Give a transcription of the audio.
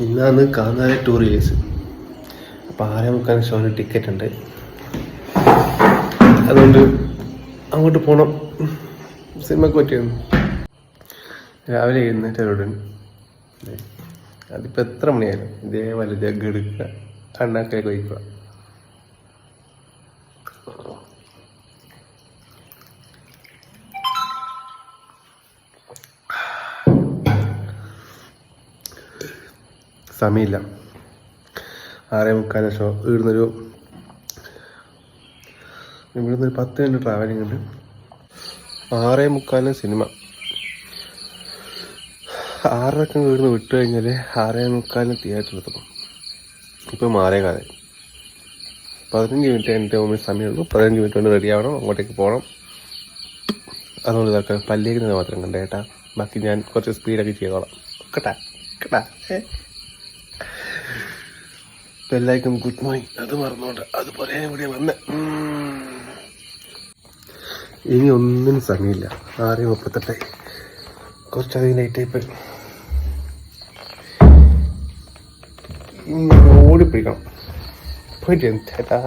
ഇന്നാണ് കാഞ്ഞാല tour release. അപ്പോൾ 6:45 ഷോന് ticket ഉണ്ട്. അതുകൊണ്ട് അങ്ങോട്ട് പോകണം. സിനിമക്ക് പറ്റിയാണ്. രാവിലെ എഴുന്നേറ്റവരുടൻ അതിപ്പോൾ എത്ര മണിയായാലും ഇതേപോലെ ജഗ് എടുക്കുക, കണ്ണാക്കിലേക്ക് വയ്ക്കുക. സമയമില്ല. 6:45 ഷോ. ഇവിടുന്നൊരു 10 മിനിറ്റ് ട്രാവലിംഗ് ഉണ്ട്. 6:45 സിനിമ. 6:00 ഇവിടുന്ന് വിട്ടു കഴിഞ്ഞാൽ 6:45 തിയേറ്ററിൽ എത്തണം. ഇപ്പം 6:15. 15 മിനിറ്റ് എൻ്റെ മുമ്പിൽ സമയമുള്ളൂ. 15 മിനിറ്റ് കൊണ്ട് റെഡി ആവണം, അങ്ങോട്ടേക്ക് പോകണം. അതുകൊണ്ട് ഇതൊക്കെ പല്ലിക്കുന്നത് മാത്രം കണ്ടേട്ടാ. ബാക്കി ഞാൻ കുറച്ച് സ്പീഡൊക്കെ ചെയ്തോളാം. കേട്ടാ കേട്ടാ. എല്ലാവർക്കും ഗുഡ് മോർണിംഗ്. അത് മറന്നോണ്ട് അത് പറയാൻ ഇവിടെ വന്ന്. ഇനി ഒന്നിനും സമയമില്ല. 6:38. കുറച്ചധികം ലേറ്റായിപ്പോയി. ഇനി ഓടിപ്പിടിക്കണം. പോയിട്ട് ചേട്ടാ